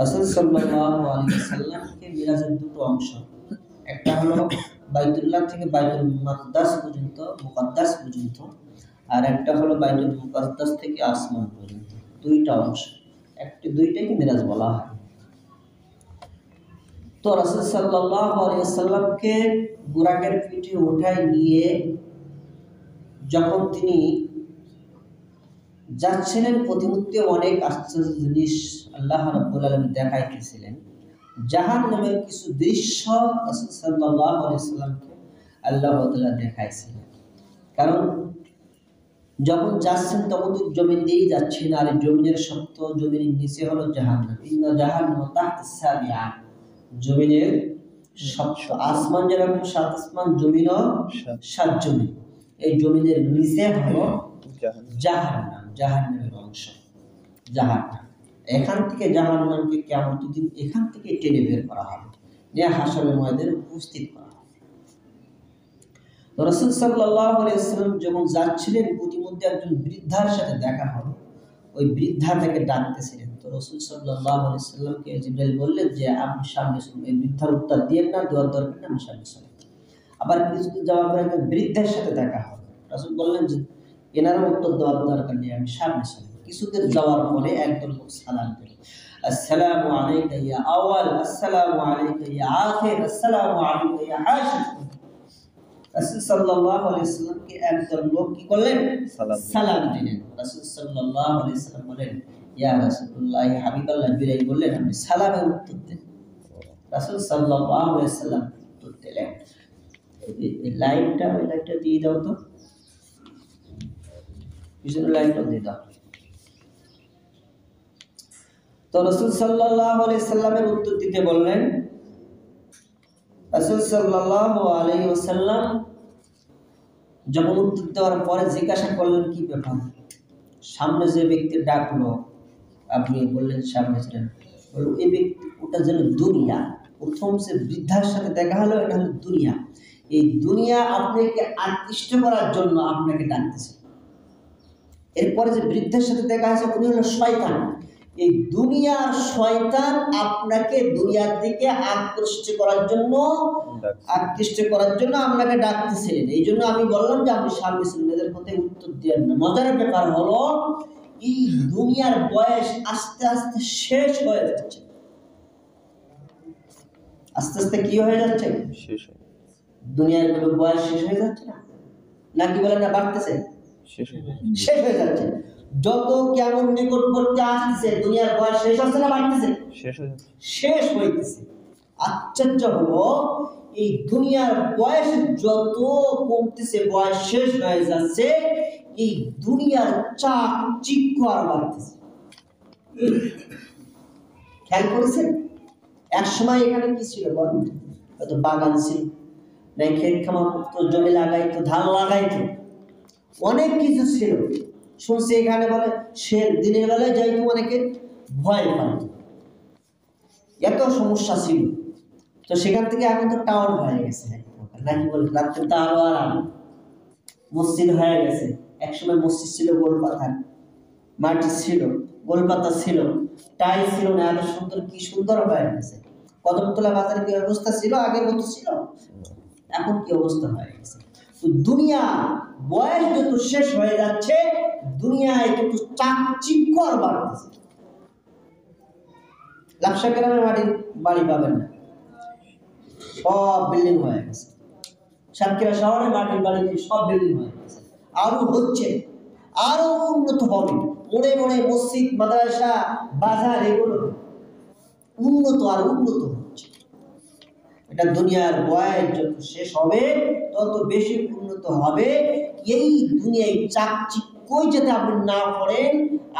রাসূল সাল্লাল্লাহু আলাইহি ওয়াসাল্লামকে মিরাজের দুটো অংশ, একটা হলো বাইতুল্লাহ থেকে বাইতুল মুকাদ্দাস পর্যন্ত, আর একটা হলো বাইতুল মুকাদ্দাস থেকে আসমান পর্যন্ত, দুইটা অংশ, দুইটাকে মিরাজ বলা হয়। তো রাসূল সাল্লাল্লাহু আলাইহি ওয়াসাল্লামকে বুরাকের পিঠে উঠায় নিয়ে যখন তিনি যাচ্ছিলেন, প্রতিমধ্যে অনেক আশ্চর্য জিনিস আল্লাহ রাব্বুল আলামিন দেখাইতেছিলেন। জাহান্নামের কিছু দৃশ্য রাসূল সাল্লাল্লাহু আলাইহি ওয়াসাল্লামকে আল্লাহ তাআলা দেখাইছিলেন। কারণ যখন যাচ্ছেন তখন তো জমিন দিয়েই যাচ্ছেন, আর জমিনের সপ্ত জমিনের নিচে হলো জাহান্নাম। ইন্না জাহান্নামা তাহতা সাবিআ, জমিনের সপ্ত আসমান যেরকম সাত আসমান, জমিনও সাত জমিন। এই জমিনের নিচে হলো জাহান্নাম, জাহান্নামের অংশ জাহান্নাম। এখান থেকে জাহান্নামকে কিয়ামতের দিন এখান থেকে টেনে বের করা হবে, নিয়ে হাশরের ময়দানে উপস্থিত করা হবে। তো রাসূল সাল্লাল্লাহু আলাইহি ওয়াসাল্লাম যখন যাচ্ছিলেন, প্রতিমধ্যে একজন বৃদ্ধার সাথে দেখা হলো। ওই বৃদ্ধা তাকে ডাকতেছিলেন। তো রাসূল সাল্লাল্লাহু আলাইহি ওয়াসাল্লামকে জিবরাইল বললেন যে আপনি সামনে শুনুন। এই বৃদ্ধার উত্তর দিয়েন না, দেওয়ার দরকার নেই, আমি সামনে শুনুন। আবার কিছুদিন যাওয়ার পরে একজন বৃদ্ধার সাথে দেখা হলো। রাসূল বললেন যে এনারও উত্তর দেওয়ার দরকার নেই, আমি সামনে শুনুন। কিছুদিন যাওয়ার পরে একজন লোক সালাম দিল, আসসালামু আলাইকা ইয়া আওয়াল, আসসালামু আলাইকা ইয়া আখির, আসসালামু আলাইকা ইয়া হাশির। রাসূল সাল্লাল্লাহু আলাইহি ওয়াসাল্লামকে একজন লোক কি করলেন? সালাম দিলেন। রাসূল সাল্লাল্লাহু আলাইহি ওয়াসাল্লাম বলেন, ইয়া রাসূলুল্লাহ, ইয়া হাবিবাল্লাহ, বিরাই বললেন আপনি সালামের উত্তর দেন। রাসূল সাল্লাল্লাহু আলাইহি ওয়াসাল্লাম উত্তর দিলেন। এই লাইনটা দিয়ে দাও তো, পিছনের লাইনটা দিয়ে দাও। তো রাসূল সাল্লাল্লাহু আলাইহি ওয়াসাল্লামের উত্তর দিতে বললেন। রাসূল সাল্লাল্লাহু আলাইহি ওয়াসাল্লাম যখন উত্তর দেওয়ার পরে জিজ্ঞাসা করলেন কি ব্যাপার, সামনে যে ব্যক্তি ডাকলো আপনি বললেন সামনে ছিলেন, বলল এই ব্যক্তি ওটা যেন দুনিয়া। প্রথম যে বৃদ্ধার সাথে দেখা হলো এটা হলো দুনিয়া। এই দুনিয়া আপনাকে আকৃষ্ট করার জন্য আপনাকে ডাকতেছে। এরপরে যে বৃদ্ধের সাথে দেখা হয়েছে উনি হলো শয়তান। এই দুনিয়ার শয়তান আপনাকে দুনিয়ার দিকে আকৃষ্ট করার জন্য আপনাকে ডাকতেছিলেন। এই জন্য আমি বললাম যে আপনি সামনে ছিলেন, এদের কথায় উত্তর দেন না। মজার ব্যাপার হলো এই দুনিয়ার বয়স আস্তে আস্তে শেষ হয়ে যাচ্ছে। আস্তে আস্তে কি হয়ে যাচ্ছে? দুনিয়ার বয়স শেষ হয়ে যাচ্ছে না, নাকি বলেন না বাড়তেছে? শেষ হয়ে যাচ্ছে। যত কেমন নিকটবর্তী আসছে দুনিয়ার বয়স শেষ হচ্ছে না বাড়তেছে? শেষ হইতেছে। আশ্চর্য হলো এই দুনিয়ার বয়স যত কমতেছে, বয়স শেষ হয়ে যাচ্ছে, এই দুনিয়ার চাকচিক্য আর বাড়তেছে। খেয়াল করেছেন? একসময় এখানে কি ছিল বলেন? হয়তো বাগান ছিল, নাই ক্ষেত খামার করতো, জমি লাগাইতো, ধান লাগাইতো, অনেক কিছু ছিল। শুনছি এখানে বলে সে দিনের বেলায় যাইতো, অনেকে ভয় পাইত, এত সমস্যা ছিল। তো সেখান থেকে এখন তো টাউন হয়ে গেছে, নাকি বলে রাত্রে তো আরো আরাম, মসজিদ হয়ে গেছে। একসময় মসজিদ ছিল গোলপাতার, মাটি ছিল, গোলপাতা ছিল, টাই ছিল না, এত সুন্দর, কি সুন্দর হয়ে গেছে। কদমতলা বাজারে কি অবস্থা ছিল? আগের মতো ছিল? এখন কি অবস্থা হয়ে গেছে। তো দুনিয়া বয়স যত শেষ হয়ে যাচ্ছে, দুনিয়ায় তত চাকচিক্য আর বাড়তেছে। লাকসা গ্রামের বাড়ি পাবেন না, সব বিল্ডিং হয়ে গেছে। সাতক্ষীরা শহরে মাটির বাড়ি সব বিল্ডিং হয়ে গেছে। আরো হচ্ছে, আরো উন্নত হবে। মোড়ে মোড়ে মসজিদ, মাদ্রাসা, বাজার, এগুলো উন্নত আর উন্নত হচ্ছে। এটা দুনিয়ার বয়স যত শেষ হবে তত বেশি উন্নত হবে। এই দুনিয়ায় চাকচিক্যই যাতে আপনি না করেন,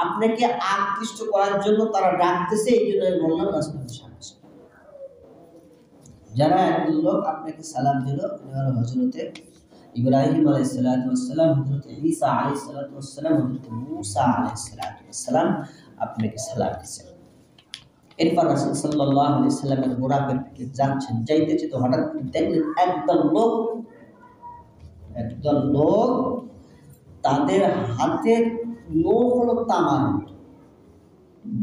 আপনাকে আকৃষ্ট করার জন্য তারা ডাকতেছে। এই জন্য আমি বললাম রাসূলের সামনে। যারা একজন লোক আপনাকে সালাম দিল, হযরতে ইব্রাহিম আলাইহিস সালাতু ওয়াস সালাম, হযরতে ঈসা আলাইহিস সালাতু ওয়াস সালাম, হযরতে মূসা আলাইহিস সালাতু ওয়াস সালাম আপনাকে সালাম দিয়েছেন। এরপর রাসূল সাল্লাল্লাহু আলাইহি ওয়াসাল্লামের বুরাকের দিকে যাচ্ছেন, যাইতেছে তো হঠাৎ দেখলেন একদল লোক, তাদের হাতের নখ হলো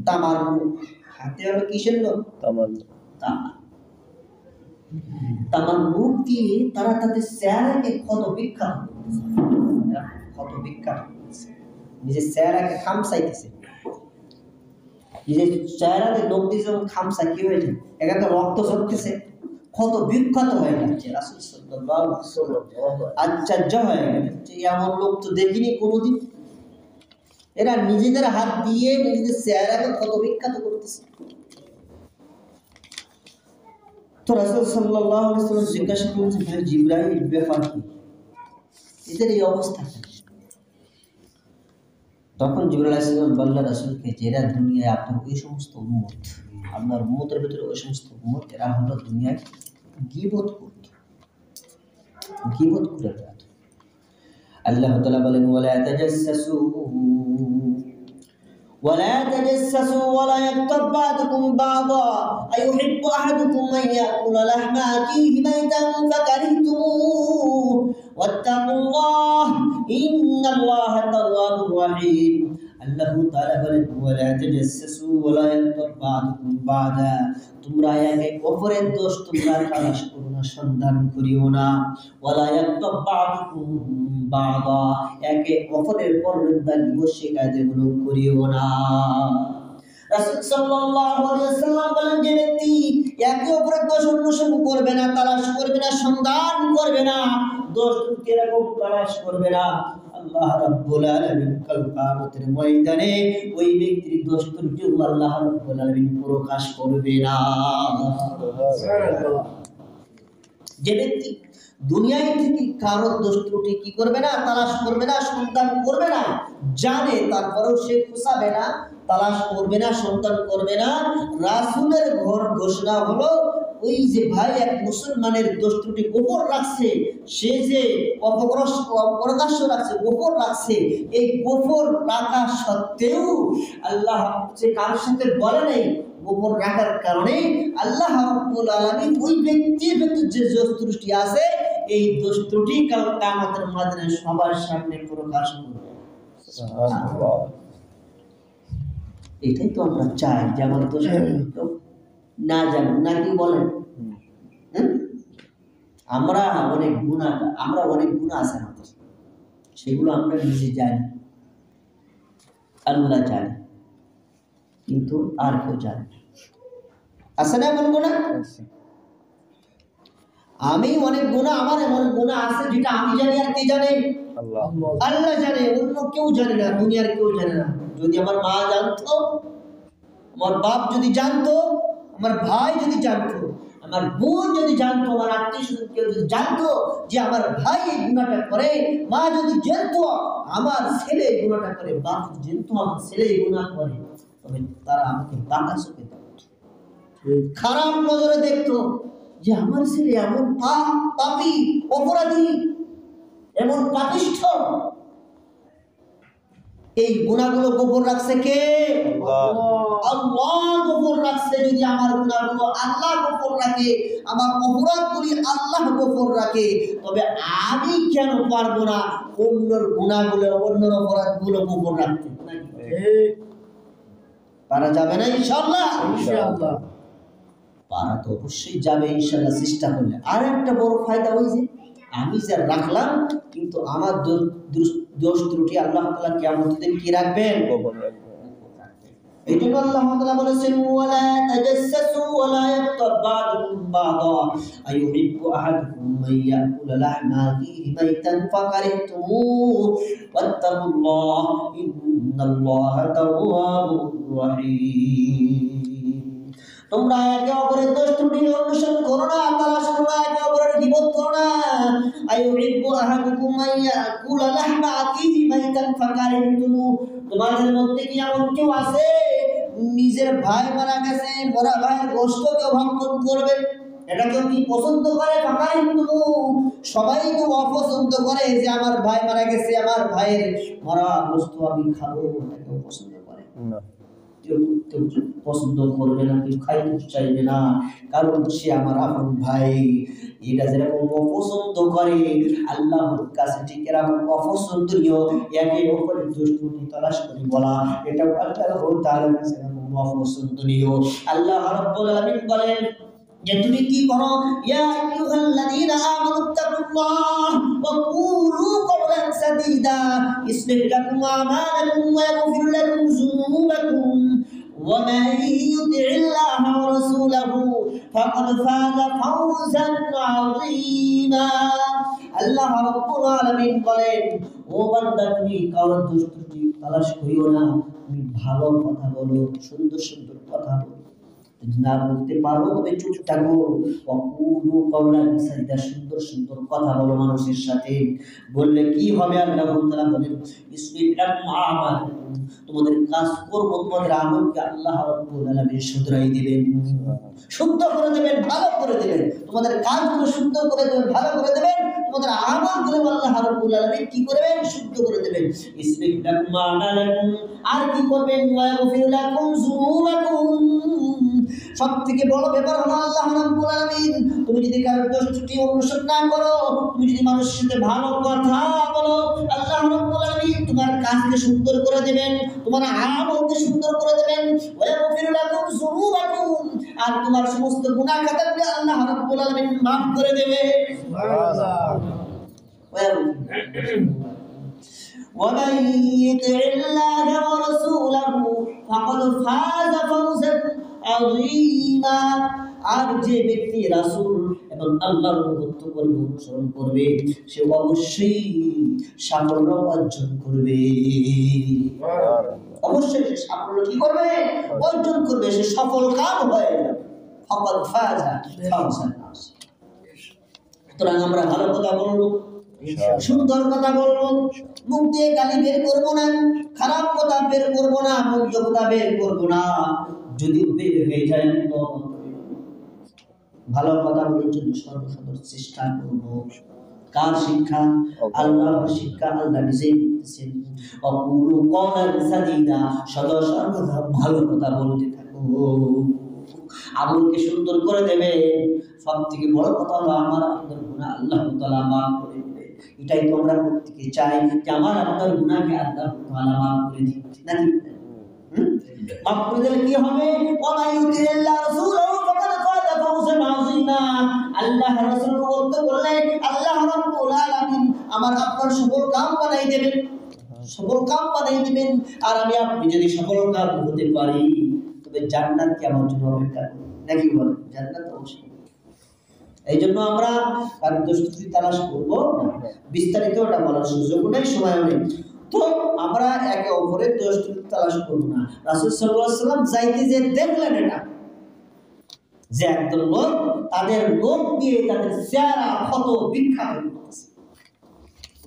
তামার হাতে হলো কিসের লোক? তামান্না। তামার মূর্তি তারা তাদের চেহারাকে ক্ষত বিক্ষত করতেছে, নিজের চেহারাকে খামসাইতেছে, নিজের চেহারাতে লোক দিয়ে যখন খামসা কি হয়েছে, এখানে তো রক্ত ঝরতেছে, ক্ষত বিক্ষত হয়ে যাচ্ছে। রাসূল সাল্লাল্লাহু আলাইহি ওয়াসাল্লাম আশ্চর্য হয়ে গেলেন যে এমন লোক তো দেখিনি কোনোদিন। এরা নিজেদের হাত দিয়ে নিজেদের চেহারাকে ক্ষত বিক্ষত করতেছে। তো রাসূল সাল্লাল্লাহু আলাইহি ওয়াসাল্লাম জিজ্ঞাসা করলেন, ভাই জিবরাইল ব্যাপার কি, এদের এই অবস্থা কেন? তখন জিবরাইল আলাইহিস সালাম বললেন রাসূলকে যে এরা দুনিয়ায় আপনার ওই সমস্ত উম্মত, আপনার উম্মতের ভিতরে ওই সমস্ত উম্মত এরা হলো দুনিয়ায় গীবত করত, গীবত করে বেড়াত। আল্লাহ তাআলা বলেন ولا تجسسوا ولا يغتب بعضكم بعضا أيحب أحدكم أن يأكل لحم أخيه ميتا فكرهتموه واتقوا الله إن الله تواب رحيم। আল্লাহ তাআলা বলেন ওয়ালা তাজাসসু ওয়ালা ইয়াগতাব বা'দুকুম বা'দা, তোমরা একে অপরের দোষ তোমরা তালাশ করো না, সন্ধান করিও না। ওয়ালা ইয়াগতাব বা'দুকুম বা'দা, একে অপরের পরনিন্দা শিকায়তগুলো করিও না। রাসূল সাল্লাল্লাহু আলাইহি ওয়াসাল্লাম বলেন যে ব্যক্তি একে অপরের দোষ অন্বেষণ করবে না, তালাশ করবে না, সন্ধান করবে না, দোষ কিরকম তালাশ করবে না, আল্লাহ রাব্বুল আলামিন কাল কিয়ামতের ময়দানে ওই ব্যক্তির দোষ ত্রুটি আল্লাহ রাব্বুল আলামিন প্রকাশ করবে না। যে ব্যক্তি দুনিয়ায় থেকে কারো দোষ ত্রুটি কি করবে না, তালাশ করবে না, সন্ধান করবে না, জানে তারপরেও সে খুঁচাবে না, তালাশ করবে না, সন্ধান করবে না, রাসূলের ঘোষণা হলো ওই যে ভাই এক মুসলমানের দোষ ত্রুটি গোপন রাখছে, সে যে অপ্রকাশ্য রাখছে, গোপন রাখছে, এই গোপন রাখা সত্ত্বেও আল্লাহ যে কারোর সাথে বলে নাই, গোপন রাখার কারণে আল্লাহ রাব্বুল আলামিন ওই ব্যক্তির ভিতর যে দোষ ত্রুটি আছে এই দোষ ত্রুটি কাল কিয়ামতের ময়দানে সবার সামনে প্রকাশ করবে। সুবহানাল্লাহ। এটাই তো আমরা চাই যে আমার দোষ না জানুক, নাকি বলেন? আমরা অনেক গুনাহ আছে আমাদের, সেগুলো আমরা নিজে জানি, আল্লাহ জানে, কিন্তু আর কেউ জানে না। আছে না এমন গুনাহ? আমি অনেক গুনাহ, আমার এমন গুনাহ আছে যেটা আমি জানি আর কে জানে? আল্লাহ জানে, অন্য কেউ জানে না, দুনিয়ার কেউ জানে না। যদি আমার মা জানতো, আমার বাপ যদি জানতো, আমার ভাই যদি জানতো, আমার বোন যদি জানতো, আমার আত্মীয়স্বজন কেউ যদি জানতো যে আমার ভাই এই গুনাহটা করে, মা যদি জানতো আমার ছেলে এই গুনাহটা করে, বাপ যদি জানতো আমার ছেলে এই গুনাহ করে, তবে তারা আমাকে বাঁকা চোখে দেখতো, খারাপ নজরে দেখতো যে আমার ছেলে এমন পাপী, অপরাধী, এমন পাপিষ্ঠ। এই গুনাহগুলো গোপন রাখছে কে? আল্লাহ গোপন রাখছে। যদি আমার গুনাহগুলো আল্লাহ গোপন রাখে, আমার অপরাধগুলি আল্লাহ গোপন রাখে, তবে আমি কেন পারবো না অন্যর গুনাহগুলো, অন্যর অপরাধগুলো গোপন রাখতে? পারা যাবে না ইনশাআল্লাহ? ইনশাআল্লাহ পারা তো অবশ্যই যাবে ইনশাআল্লাহ, চেষ্টা করলে। আর একটা বড় ফায়দা ওই যে আমি যা রাখলাম, কিন্তু আমার দোষ ত্রুটি আল্লাহ তাআলা কিয়ামতের দিন কি রাখবেন? গোপন রাখবেন। এই জন্য আল্লাহ তাআলা বলেছেন ওয়ালা তাজাসসু ওয়ালা ইয়াগতাব বা'দুকুম বা'দা আইয়ুহিব্বু আহাদুকুম মান ইয়াকুলা লাহমা আখিহি মাইতান ফাকারিহতুমুহু ওয়াত্তাকুল্লাহ ইন্নাল্লাহা তাওয়াবুর রাহিম। তোমরা একে অপরের দোষ ত্রুটি অন্বেষণ করো না, তালাশ করো না, একে অপরের গীবত করো না। আইয়ুহিব্বু আহাদুকুম মান ইয়াকুলা লাহমা আখিহি মাইতান ফাকারিহতুমুহু, তোমাদের মধ্যে কি এমন কেউ আছে নিজের ভাই মারা গেছে, মরা ভাইয়ের গোশত কেউ ভক্ষণ করবে? এটা কেউ কি পছন্দ করে? ফাকারিহতুমুহু, সবাই তো অপছন্দ করে যে আমার ভাই মারা গেছে, আমার ভাইয়ের মরা গোশত আমি খাবো, এটা কেউ পছন্দ করে না। কেউ পছন্দ করবে না, কেউ খাইতে চাইবে না, কারণ সে আমার আপন ভাই। এটা যেরকম অপছন্দ করে আল্লাহর কাছে ঠিক এরকম অপছন্দনীয় একে অপরের দোষ ত্রুটি তালাশ করে বলা, এটা আল্লাহ তাআলার কাছে অপছন্দনীয়। আল্লাহ রাব্বুল আলামিন বলেন যে তুমি কি করো, ইয়া আইয়ুহাল্লাযীনা আমানুত্তাকুল্লাহ ওয়া কুলু কওলান সাদীদা ইসলিহ লাকুম আমালাকুম ওয়া ইয়াগফির লাকুম যুনুবাকুম ওয়া মান ইউতি'িল্লাহা ওয়া রাসূলাহু ফাকাদ ফাযা ফাওজান আযীমা। আল্লাহ রাব্বুল আলামিন বলেন, ও বান্দা তুমি কারো দুষ্কৃতি তালাশ করিও না, তুমি ভালো কথা বলো, সুন্দর সুন্দর কথা বলো। না বলতে পারো তবে চুপ থাকো। ওয়াকুলু কাওলান সাদীদা, সুন্দর সুন্দর কথা বলো মানুষের সাথে। বললে কি হবে? আল্লাহ তাআলা বলেন, ইসলিহ লাকুম আমালাকুম, তোমাদের কাজ কর্ম, তোমাদের আমলকে আল্লাহ রাব্বুল আলামিন শুধরাই দিবেন, শুদ্ধ করে দেবেন, ভালো করে দেবেন। তোমাদের কাজগুলো শুদ্ধ করে দেবেন, ভালো করে দেবেন। তোমাদের আমলগুলো আল্লাহ রাব্বুল আলামিন কি করবেন? শুদ্ধ করে দেবেন। ইসলিহ লাকুম আমালাকুম, আর কি করবেন? ওয়া ইয়াগফির লাকুম যুনুবাকুম, সবথেকে বড় ব্যাপার হলো আল্লাহ রাব্বুল আলামিন তুমি যদি কারো দোষ ত্রুটি অনুসরণ না করো, তুমি যদি মানুষের সাথে ভালো কথা বলো, আল্লাহ রাব্বুল আলামিন তোমার কাজকে সুন্দর করে দেবেন, তোমার আমলকে সুন্দর করে দেবেন। ওয়া ইয়াগফির লাকুম যুনুবাকুম, আর তোমার সমস্ত গুনাহ খাতাগুলো আল্লাহ রাব্বুল আলামিন maaf করে দেবে। সুবহানাল্লাহ। ومن يطع الله ورسوله فقد فاز فوزا عظيما। আর যে ব্যক্তি রাসূল এবং আল্লাহর অনুগত্য করবে, অনুসরণ করবে, সে অবশ্যই সাফল্য অর্জন করবে। অবশ্যই সে সাফল্য কি করবে? অর্জন করবে, সে সফল কাম হয়ে যাবে। ফাকাদ ফাজা ফাওজান আযীমা। সুতরাং আমরা ভালো কথা বলবো, সুন্দর কথা বলবো, মুখ দিয়ে গালি বের করবো না, খারাপ কথা বের করবো না, মন্দ কথা বের করবো না। যদি বের হয়ে যায় তো ভালো কথা বলার জন্য সর্বসদর চেষ্টা করবো। কার শিক্ষা? আল্লাহর শিক্ষা। আল্লাহ নিজেই বলতেছেন, অকুলু কওলান সাদীদা, সদা সর্বদা ভালো কথা বলতে থাকো, আমলকে সুন্দর করে দেবে। সব থেকে বড় কথা হলো আমার আপনার গুনাহ আল্লাহ তাআলা maaf করে দেবে। এটাই তো আমরা প্রত্যেকে চাই যে আমার আপনার গুনাহকে আল্লাহ তাআলা maaf করে দিন, নাকি? maaf করে দিলে কি হবে? ওয়া মান ইউতি'িল্লাহ রাসূলাহু ফাকাদ ফাযা ফাওজান আযীমা। আল্লাহ রাসূল বলতে বললে আল্লাহ রাব্বুল আলামিন আমার আপনার সফল কাম বানাই দেবেন, সফল কাম বানাই দিবেন। আর আমি আপনি যদি সফল কাম হতে পারি তবে জান্নাত কি আমার জন্য অপেক্ষা করে, নাকি বলেন? জান্নাত অবশ্যই। এই জন্য আমরা কার দোষী তালাশ করবো না। বিস্তারিত ওটা বলার সুযোগ নেই, সময় নেই। তো আমরা একে অপরের দোষ তালাশ করবো না। রাসূল সাল্লাল্লাহু আলাইহি ওয়াসাল্লাম যাইতে যে দেখলেন এটা, যে একদল লোক তাদের লোক দিয়ে তাদের চেহারা ক্ষত বিক্ষত করতেছে,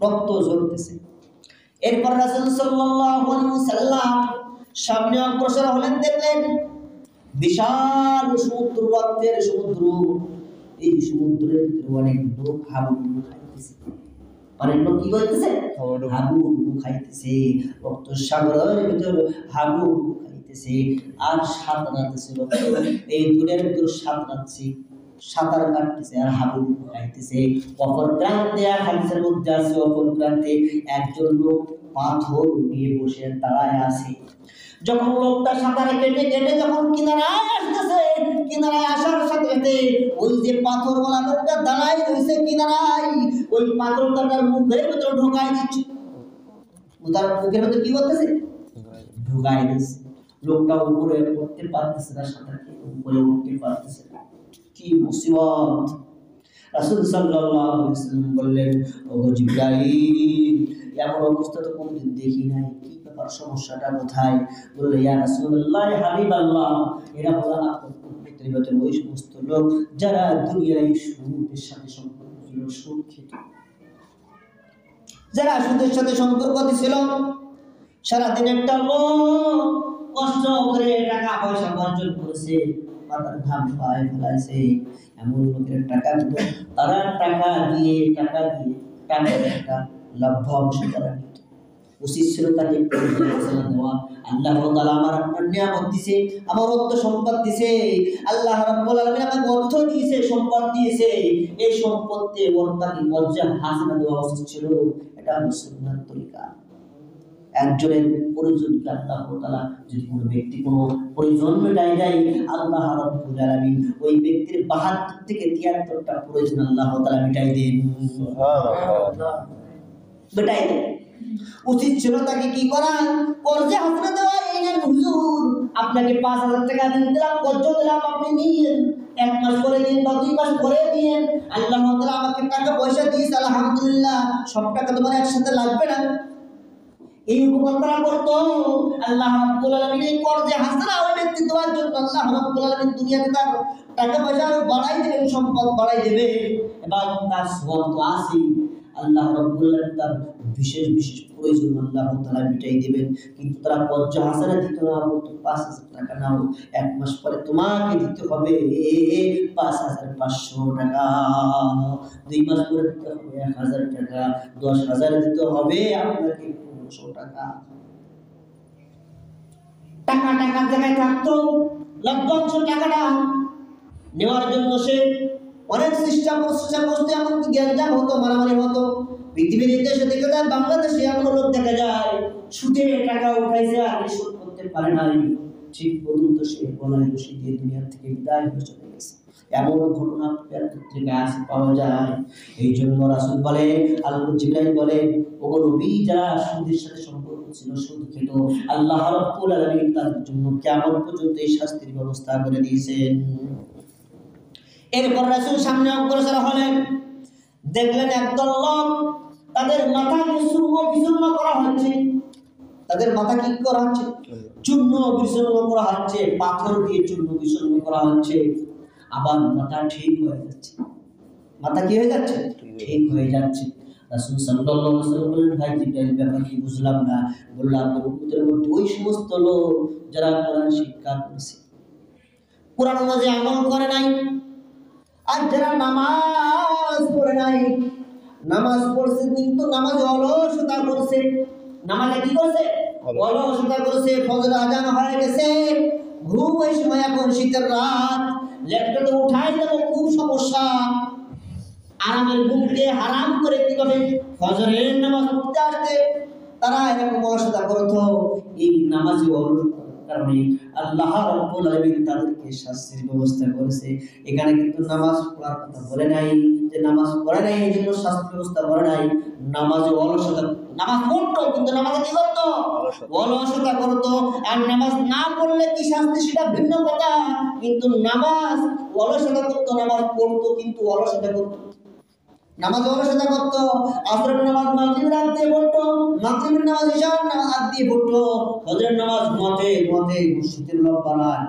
রক্ত ঝরতেছে। এরপর রাসূল সাল্লাল্লাহু আলাইহি ওয়াসাল্লাম সামনে অগ্রসর হলেন, দেখলেন বিশাল সমুদ্র, রক্তের সমুদ্র। এই সমুদ্রের অনেক লোক হাবুডুবু খাইতেছে, অনেক লোক কি করতেছে? হাবুডুবু খাইতেছে, রক্ত সাগরের ভিতর হাবুডুবু খাইতেছে আর সাঁতরাতেছে। এই দূরের দূর সাঁতরাচ্ছে, সাঁতার কাটতেছে আর হাবুডুবু খাইতেছে। অপর প্রান্তে হাদিসের মধ্যে আছে, অপর প্রান্তে একজন লোক পাথর নিয়ে বসে দাঁড়ায় আছে। যখন লোকটা সাঁতারে কেটে কেটে যখন কিনারায় আসতেছে, কিনারায় আসার সাথে সাথে ওই যে পাথরওয়ালা লোকটা দাঁড়ায় রয়েছে কিনারায়, ওই পাথরটা তার মুখের ভিতর ঢোকায় দিচ্ছে। তার মুখের ভিতর কি করতেছে? ঢোকায় দিচ্ছে। লোকটা উপরে উঠতে পারতেছে না, সাঁতার কেটে উপরে উঠতে পারতেছে না। কি মুসিবত! রাসূল সাল্লাল্লাহু আলাইহি ওয়াসাল্লাম বললেন, ওগো জিবরাইল, এমন অবস্থা তো কোনদিন দেখি নাই, কি ব্যাপার, সমস্যাটা কোথায়? বলল, ইয়া রাসূলুল্লাহ, হাবিবাল্লাহ, এরা হলো আপনার উম্মতের ওই সমস্ত লোক যারা দুনিয়ায় সুদের সাথে সম্পর্ক ছিল, সুদ খেত, যারা সুদের সাথে সম্পর্ক ছিল। সারাদিন একটা লোক কষ্ট করে টাকা পয়সা অর্জন করেছে, মাথার ঘাম পায়ে ফেলাইছে। এমন লোকের টাকা দিল, তারা টাকা দিয়ে একটা লভ্য অংশ তারা নিত। উচিত ছিল তাকে দেওয়া। আল্লাহ তাআলা আমার আপনার নিয়ামত দিছে, আমার অর্থ সম্পদ দিছে, আল্লাহ রাব্বুল আলামিন আমাকে অর্থ দিয়েছে, সম্পদ দিয়েছে। এই সম্পদে ওর তাকে মর্যাদা হাসনা দেওয়া উচিত ছিল। এটা হলো সুন্নাত তরিকা। একজনের প্রয়োজনকে আল্লাহ তাআলা যদি কোনো ব্যক্তি কোনো প্রয়োজন মেটাই দেয়, আল্লাহ রাব্বুল আলামিন ওই ব্যক্তির ৭২ থেকে ৭৩টা প্রয়োজন আল্লাহ তাআলা মেটাই দেন। সুবহানাল্লাহ, মেটাই দেন। উচিত ছিল তাকে কি করা, কর্জে হাসনা দেওয়া। এই নেন হুজুর, আপনাকে ৫,০০০ টাকা দিলাম, কর্জ দিলাম, আপনি নিয়েন, ১ মাস পরে দিন বা ২ মাস পরে দিন। আল্লাহ তাআলা আমাকে টাকা পয়সা দিয়েছে, আলহামদুলিল্লাহ, সব টাকা তোমার একসাথে লাগবে না। এই উপকার তারা করতো। আল্লাহ রাব্বুল আলামিন এই কর্জে হাসনা ওই ব্যক্তি দেওয়ার জন্য আল্লাহ রাব্বুল আলামিন দুনিয়াতে তার টাকা পয়সা আরো বাড়াই দেবেন, সম্পদ বাড়াই দেবে, এবং তার সওয়াব তো আছে। আল্লাহ রাব্বুল আলামিন তার বিশেষ বিশেষ প্রয়োজন আল্লাহ তাআলা মিটাই দিবেন। কিন্তু তারা কর্জ হাসানা দিত না, বলতো ৫,০০০ টাকা নাও, ১ মাস পরে তোমাকে দিতে হবে ৫,৫০০ টাকা, ২ মাস পরে দিতে হবে ১,০০০ টাকা, ১০,০০০ দিতে হবে আপনাকে ১৫০০ টাকা। টাকা টাকার জায়গায় থাকতো, লভ্যাংশ টাকাটা নেওয়ার জন্য সে অনেক চেষ্টা করতে, এমনকি জ্ঞান হতো, মারামারি হতো। পৃথিবীর দেশে দেখা যায়, বাংলাদেশে এমন লোক দেখা যায় সুদে টাকা উঠাইছে আর শোধ করতে পারে নাই, ঠিক পর্যন্ত সে গলায় রশি দিয়ে দুনিয়া থেকে বিদায় হয়ে চলে গেছে। এমন ঘটনা পত্রিকায় আজ পাওয়া যায়। এই জন্য রাসূল বলে, আল্লাহ জিবরাইল বলে, ওগো নবী, যারা সুদের সাথে সম্পর্ক ছিল, সুদ খেত, আল্লাহ রাব্বুল আলামিন তাদের জন্য কিয়ামত পর্যন্ত এই শাস্তির ব্যবস্থা করে দিয়েছেন। এরপর রাসূল সামনে অগ্রসর হলেন, দেখলেন একদল লোক, তাদের মাথাকে চূর্ণ বিচূর্ণ করা হচ্ছে। তাদের মাথা কি করা হচ্ছে? চূর্ণ বিচূর্ণ করা হচ্ছে, পাথর দিয়ে চূর্ণ বিচূর্ণ করা হচ্ছে। আবার মাথা ঠিক হয়ে যাচ্ছে। মাথা কি হয়ে যাচ্ছে? ঠিক হয়ে যাচ্ছে। রাসূল সাল্লাল্লাহু আলাইহি ওয়াসাল্লাম বললেন, ভাই জিবরাইল, ব্যাপার কি বুঝলাম না। বললাম, উম্মতের মধ্যে ওই সমস্ত লোক যারা কোরআন শিক্ষা করেছে, কোরআন অনুযায়ী আমল করে নাই, আর যারা নামাজ পড়ে নাই, নামাজ পড়ছে কিন্তু নামাজে অলসতা করছে। নামাজে কি করছে? অলসতা করছে। ফজর আজান হয়ে গেছে, ঘুম এই সময়, এখন শীতের রাত, লেপটাতে উঠাই দেব, খুব সমস্যা। আরামের ঘুমকে হারাম করে কিভাবে ফজরের নামাজ পড়তে আসতে তারা এরকম অলসতা করতো। এই নামাজে অলসতা কারণে আল্লাহ রাব্বুল আলামিন তাদেরকে শাস্তির ব্যবস্থা করেছে। এখানে কিন্তু নামাজ পড়ার কথা বলে নাই, যে নামাজ পড়ে নাই এই জন্য শাস্তির ব্যবস্থা করে নাই। নামাজে অলসতা, নামাজ পড়তো কিন্তু নামাজে কি করতো? অলসতা করতো। আর নামাজ না পড়লে কি শাস্তি সেটা ভিন্ন কথা, কিন্তু নামাজ অলসতা করতো, নামাজ পড়তো কিন্তু অলসতা করতো। নামাজ অলসতা করতো, আসরের নামাজ মাগরিবের আগ দিয়ে পড়তো, মাগরিবের নামাজ ইশার আগ দিয়ে পড়তো, ফজরের নামাজ ঘুমাতে ঘুমাতে মসজিদের লোক বানায়।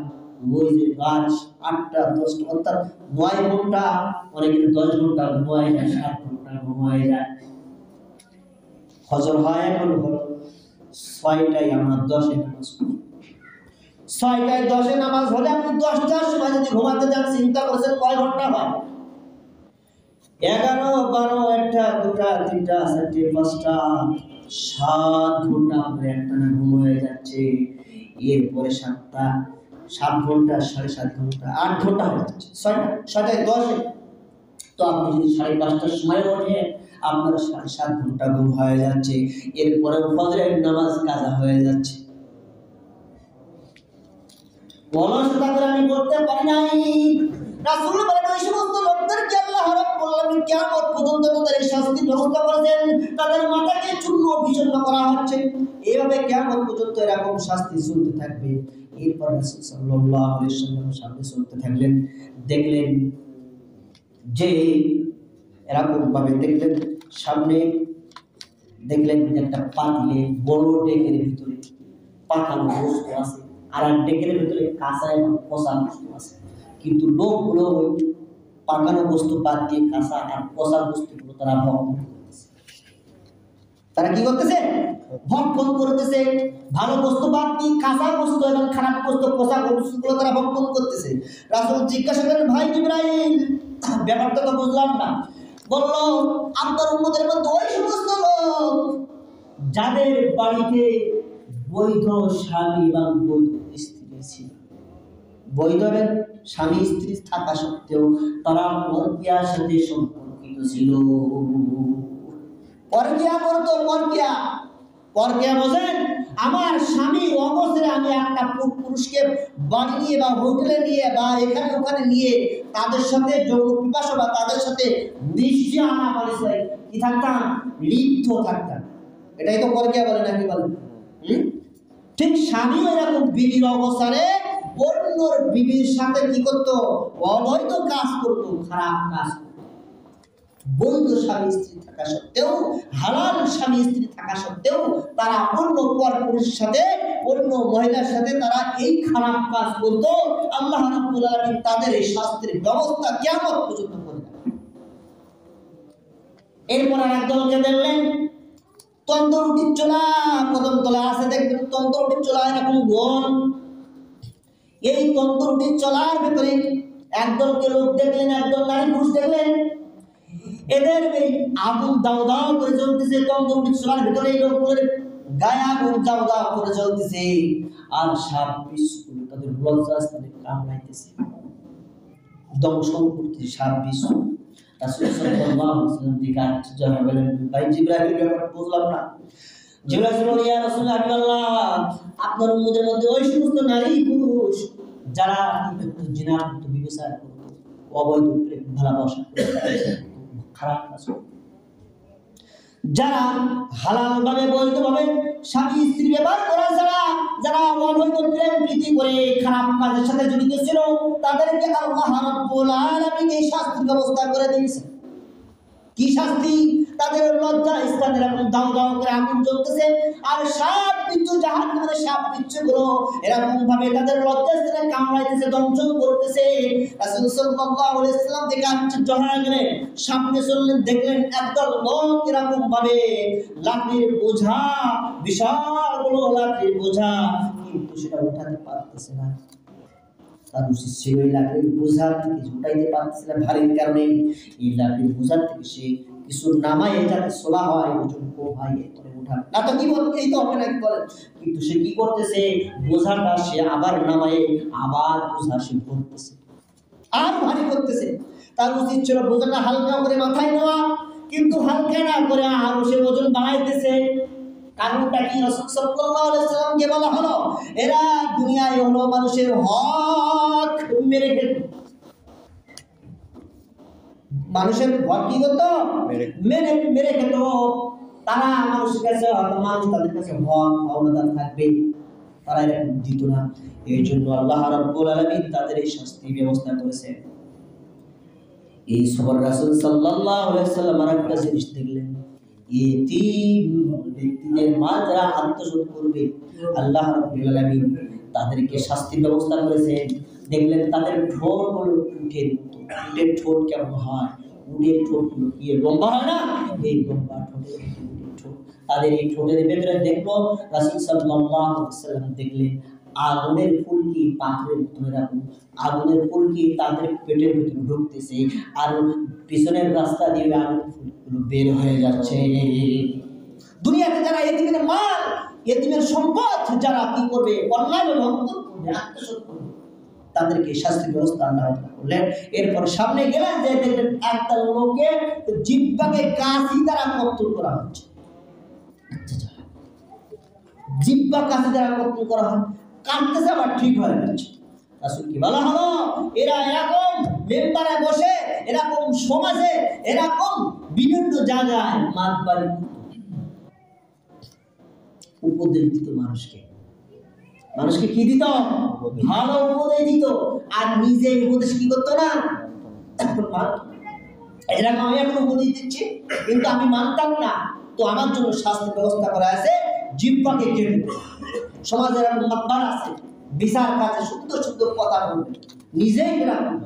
ওই যে রাত ৮টা ১০টা, অর্থাৎ ৯ ঘন্টা, অনেকে ১০ ঘন্টা ঘুমায় যায়, ৭ ঘন্টা ঘুমায় যায়। ফজর হয় এখন হলো ৬টায়, আমরা ১০এ নামাজ পড়ি। ৬টায় ১০এ নামাজ হলে আপনি ১০টার সময় যদি ঘুমাতে যান, চিন্তা করছেন কয় ঘন্টা হয়? ১১, ১২, ১টা, ২টা, ৩টা, ৪টে, ৫টা, ৭ ঘন্টা আপনার একটানা ঘুম হয়ে যাচ্ছে। এরপরে ৭টা, ৭ ঘন্টা, ৭.৫ ঘন্টা, ৮ ঘন্টা হয়ে যাচ্ছে। ৬টায় ১০এ তো আপনি যদি ৫:৩০টার সময় ওঠেন, আপনার ৭.৫ ঘন্টা ঘুম হয়ে যাচ্ছে। এরপরে ফজরের নামাজ কাজা হয়ে যাচ্ছে। অলসতা করে আমি করতে পারি নাই। রাসূল বলেন, ওই সমস্ত লোকদেরকে আল্লাহ রাব্বুল আলামিন কিয়ামত পর্যন্ত তাদের এই শাস্তির ব্যবস্থা করেছেন। তাদের মাথাকে চূর্ণ বিচূর্ণ করা হচ্ছে। এইভাবে কিয়ামত পর্যন্ত এরকম শাস্তি চলতে থাকবে। এরপর রাসূল সাল্লাল্লাহু আলাইহি ওয়াসাল্লাম সামনে চলতে থাকলেন, দেখলেন যে এরকম ভাবে দেখলেন, সামনে দেখলেন যে একটা পাতিলে বড় ডেকের ভিতরে পাকানো বস্তু আছে, আর এক ডেকের ভিতরে কাঁচা এবং পচা বস্তু আছে। কিন্তু লোকগুলো ওই পাকানো বস্তু বাদ দিয়ে কাঁচা আর পচা বস্তুগুলো তারা ভক্ষণ করতেছে। তারা কি করতেছে? ভক্ষণ করতেছে। ভালো বস্তু বাদ দিয়ে কাঁচা বস্তু এবং খারাপ বস্তু, পচা বস্তুগুলো তারা ভক্ষণ করতেছে। রাসূল জিজ্ঞাসা করেন, ভাই জিবরাইল, ব্যাপারটা তো বুঝলাম না। বলল, আপনার উম্মতের মধ্যে ওই সমস্ত লোক যাদের বাড়িতে বৈধ স্বামী এবং বৈধ স্ত্রী ছিল, বৈধ স্বামী স্ত্রী থাকা সত্ত্বেও তারা পরকীয়ার সাথে সম্পর্কিত ছিল। পরকীয়া করতো, পরকিয়া বোঝেন? আমার স্বামী অবসরে আমি একটা পুরুষকে বাড়ি নিয়ে বা হোটেলে নিয়ে বা এখানে ওখানে নিয়ে তাদের সাথে যৌন পিপাসা বা তাদের সাথে নিশ্চয় আনা বলেছে কি থাকতাম, লিপ্ত থাকতাম। এটাই তো পরকিয়া বলে নাকি বলেন? ঠিক স্বামী এরকম বিবির অবসরে অন্য বিবির সাথে কি করতো? অবৈধ কাজ করতো, খারাপ কাজ করতো। বৈধ স্বামী স্ত্রী থাকা সত্ত্বেও, হালাল স্বামী স্ত্রী থাকা সত্ত্বেও তারা অন্য পর পুরুষের সাথে, অন্য মহিলার সাথে তারা এই খারাপ কাজ করতো। আল্লাহ রাব্বুল আলামিন তাদের এই শাস্তির ব্যবস্থা কিয়ামত পর্যন্ত করে দেন। এরপর একদলকে দেখলেন তন্দুর রুটির চোলা, কদম তলা আছে দেখবেন তন্দুর রুটির চোলা এরকম গোল। এই তন্দুর রুটির চলার ভেতরে একদলকে লোক দেখলেন, একদল নারী পুরুষ দেখলেন, এদের এই আগুন দাও দাও করে জ্বলতেছে। তন্দুর রুটির চলার ভেতরে এই লোকগুলোর গায়ে আগুন দাও দাও করে জ্বলতেছে, আর সাপ বিচ্ছু তাদের লজ্জাস্থানে কামড়াইতেছে, দংশন করতেছে সাপ বিচ্ছু। রাসূল সাল্লাল্লাহু আলাইহি ওয়াসাল্লাম দিকে আশ্চর্য হয়ে গেলেন, ভাই জিবরাইল ব্যাপারটা বুঝলাম না। জিবরাইল বলল, ইয়া রাসূলুল্লাহ আপনার উম্মতের মধ্যে ওই সমস্ত নারী পুরুষ যারা জিনা করত, বিবেচার করত, অবৈধ প্রেম ভালোবাসা করত, খারাপ কাজ করত, যারা হালাল ভাবে বৈধ ভাবে স্বামী স্ত্রী ব্যবহার করা ছাড়া যারা অবৈধ প্রেম প্রীতি করে খারাপ কাজের সাথে জড়িত ছিল, তাদেরকে আল্লাহ রাব্বুল আলামিন এই শাস্তির ব্যবস্থা করে দিয়েছে। কি শাস্তি? তাদের লজ্জা স্থানে এরকম দাও দাও করে আগুন জ্বলতেছে, আর সাপ বিচ্ছু জাহান্নামের সাপ বিচ্ছু গুলো এরকম ভাবে তাদের লজ্জা স্থানে কামড়াইতেছে, দংশন করতেছে। রাসূল সাল্লাল্লাহু আলাইহি ওয়াসাল্লাম থেকে আশ্চর্য হয়ে গেলেন, সামনে চললেন, দেখলেন একদল লোক এরকম ভাবে লাঠির বোঝা, বিশাল বড় লাঠির বোঝা, কিন্তু সেটা উঠাতে পারতেছে না। তার উচিত ছিল এই লাঠির বোঝার থেকে উঠাইতে পারতেছে না ভারীর কারণে, এই লাঠির বোঝার থেকে সে কিছু নামায় যাতে সোলা হয় ওজন কম হয় এরপরে উঠান না, তো কি বলতে এই তো হবে নাকি বলেন? কিন্তু সে কি করতেছে? বোঝাটা সে আবার নামায়, আবার বোঝা সে ভরতেছে, আর ভারী করতেছে। তার উচিত ছিল বোঝাটা হালকা করে মাথায় নেওয়া, কিন্তু হালকা না করে আরো সে ওজন বাড়াইতেছে। কারণটা কি? রাসূল সাল্লাল্লাহু আলাইহি ওয়াসাল্লামকে বলা হলো, এরা দুনিয়ায় হলো মানুষের হক মেরে খেত, মানুষের হক কি করতো? মেরে খেত। তারা মানুষের কাছে মানুষ তাদের কাছে হক পাওনাদার থাকবে, তারা এরকম দিত না। এই জন্য আল্লাহ রাব্বুল আলামিন তাদের এই শাস্তির ব্যবস্থা করেছেন। এই সবর রাসূল সাল্লাল্লাহু আলাইহি ওয়াসাল্লাম আর একটা জিনিস দেখলেন, এতিম ব্যক্তিদের মাল যারা আত্মসাৎ করবে আল্লাহ রাব্বুল আলামিন তাদেরকে শাস্তির ব্যবস্থা করেছেন। দেখলেন তাদের ঠোঁট হলো উটের মতো। উটের ঠোঁট কেমন হয়? উটের ঠোঁটগুলো কি লম্বা হয় না? এই লম্বা ঠোঁটের ঠোঁট, তাদের এই ঠোঁটের ভেতরে দেখলো রাসূল সাল্লাল্লাহু আলাইহি ওয়াসাল্লাম দেখলেন আগুনের ফুলকি পাথরের মতো এরকম আগুনের ফুলকি তাদের পেটের ভিতরে ঢুকতেছে, আর পিছনের রাস্তা দিয়ে আগুনের ফুলগুলো বের হয়ে যাচ্ছে। দুনিয়াতে যারা এতিমের মাল, এতিমের সম্পদ যারা কি করবে? অন্যায় লঙ্ঘন করবে, আত্মসাৎ করবে, তাদেরকে শাস্তির ব্যবস্থা আল্লাহ করলেন। এরপর সামনে গেলেন যে দেখলেন একটা লোকে জিহ্বাকে কাঁচি দ্বারা কত্তল করা হচ্ছে। জিহ্বা কাঁচি দ্বারা কত্তল করা হয়, কাঁদতেছে আবার ঠিক হয়ে যাচ্ছে। রাসূল কি বলা হলো, এরা এরকম মেম্বারে বসে এরকম সমাজে এরকম বিভিন্ন জায়গায় মাতবাড়ি উপদেশ দিত মানুষকে। মানুষকে কি দিত? ভালো উপদেশ দিত, আর নিজে উপদেশ কি করতো না? এরকম আমি এখন উপদেশ দিচ্ছি কিন্তু আমি মানতাম না, তো আমার জন্য শাস্তির ব্যবস্থা করা আছে, জিহ্বাকে কেটে দেবে। সমাজের এরকম মাতবার আছে, বিচার কাজে সুন্দর সুন্দর কথা বলবে, নিজেই এরকম।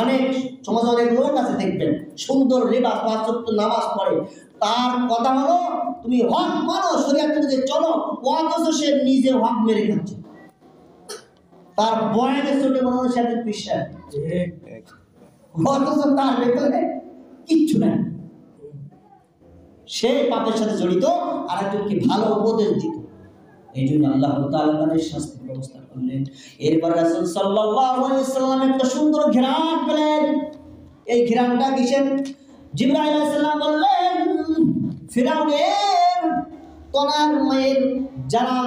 অনেক সমাজে অনেক লোক আছে দেখবেন সুন্দর লেবাস পাঁচ ওয়াক্ত নামাজ পড়ে, তার কথা হলো তুমি হক মানো, শরিয়াত অনুযায়ী চলো, অথচ সে নিজে হক মেরে খাচ্ছে। তার বয়ানের ছোট মনে হয় সাথে বিশ্বাস, অথচ তার ভেতরে কিচ্ছু নাই। সে পাপের সাথে জড়িত, আর একজনকে ভালো উপদেশ দিত। এই জন্য আল্লাহ তাআলা তাদের শাস্তির ব্যবস্থা করলেন। এরপর রাসূল সাল্লাল্লাহু আলাইহি ওয়াসাল্লাম একটা সুন্দর ঘ্রাণ পেলেন। এই ঘ্রাণটা কিসের? জিবরাইল আলাইহিস সালাম বললেন, ফিরআউনের তনার মায়ের যারা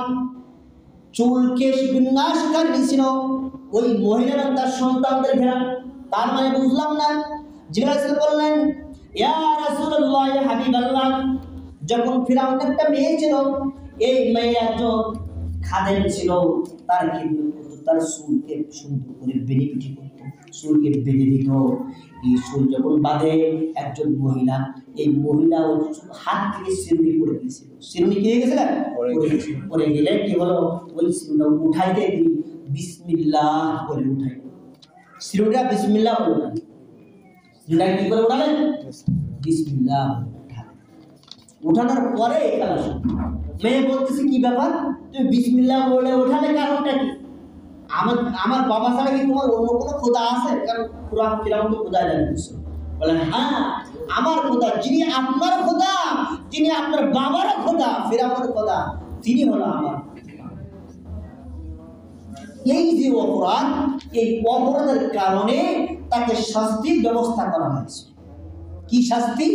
চুল কেশ বিন্যাসকারী ছিল ওই মহিলারা তার সন্তানদের ঘেরান। তার মানে বুঝলাম না। জিজ্ঞাসা করলেন, ইয়া রাসূলুল্লাহ, ইয়া হাবিবাল্লাহ, যখন ফিরাউনের একটা মেয়ে ছিল, এই মেয়ে একজন খাদেম ছিল, তার কিন্তু তার চুলকে সুন্দর করে বেনিফিট করতো, চুলকে বেঁধে দিত। এই চুল যখন বাঁধে একজন মহিলা, এই মহিলা ওই হাত থেকে শিরুনি পড়ে গেছিল। শিরুনি কি হয়ে গেছে না? পড়ে গেলে কি হলো, ওই শিরুনিটা উঠাইতে তিনি বিসমিল্লাহ বলে উঠাই। শিরুনিটা বিসমিল্লাহ বলে উঠাই। শিরুনিটা কি করে উঠালেন? বিসমিল্লাহ উঠানোর পরে মেয়ে বলতেছে, কি ব্যাপার, তুমি বিসমিল্লাহ বলে উঠালে, কারণটা কি? আমার বাবা ছাড়া কি তোমার অন্য কোনো খোদা আছে? কারণ ফিরাউন তো খোদা জানিয়েছিল। বলেন, হ্যাঁ, আমার খোদা, যিনি আপনার খোদা, যিনি আপনার বাবার খোদা, ফিরাউনের খোদা, তিনি হলো আমার। এই যে অপরাধ, এই অপরাধের কারণে তাকে শাস্তির ব্যবস্থা করা হয়েছে। কি শাস্তি?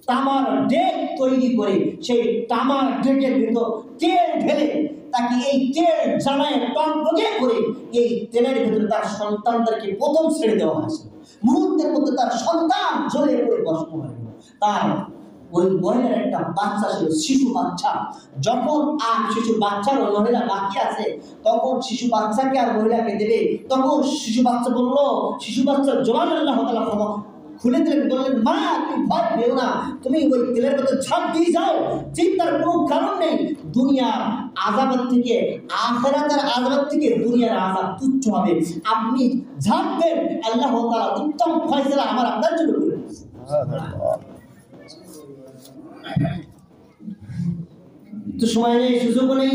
তামার ডেক তৈরি করে সেই তামার ডেকের ভিতর তেল ঢেলে তাকে এই তেল জামায় টকবগে করে এই তেলের ভিতরে তার সন্তানদেরকে প্রথম ছেড়ে দেওয়া হয়েছে। মুহূর্তের মধ্যে তার সন্তান জ্বলে পড়ে ভস্ম হয়ে গেল। তার ওই মহিলার একটা বাচ্চা ছিল, শিশু বাচ্চা। যখন আর শিশু বাচ্চার ওই মহিলা বাকি আছে, তখন শিশু বাচ্চাকে আর মহিলাকে দেবে, তখন শিশু বাচ্চা বললো, শিশু বাচ্চার জবান আল্লাহ তাআলা খুলে দিলেন, বললেন, মা তুমি ভয় পেও না, তুমি ওই তেলের মধ্যে ঝাঁপ দিয়ে যাও, চিন্তার কোনো কারণ নেই। দুনিয়ার আযাবের থেকে, আখিরাতের আযাবের থেকে দুনিয়ার আযাব তুচ্ছ হবে। আপনি ঝাঁপ দেন, আল্লাহ তাআলা উত্তম ফয়সালা আমার আপনার জন্য করে দিয়েছেন। তো সময় নেই, সুযোগ নেই,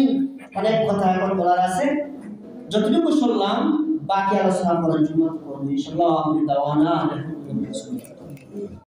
অনেক কথা এখন বলার আছে। যতটুকু শুনলাম বাকি আলোচনা করার জন্য ইনশাআল্লাহ।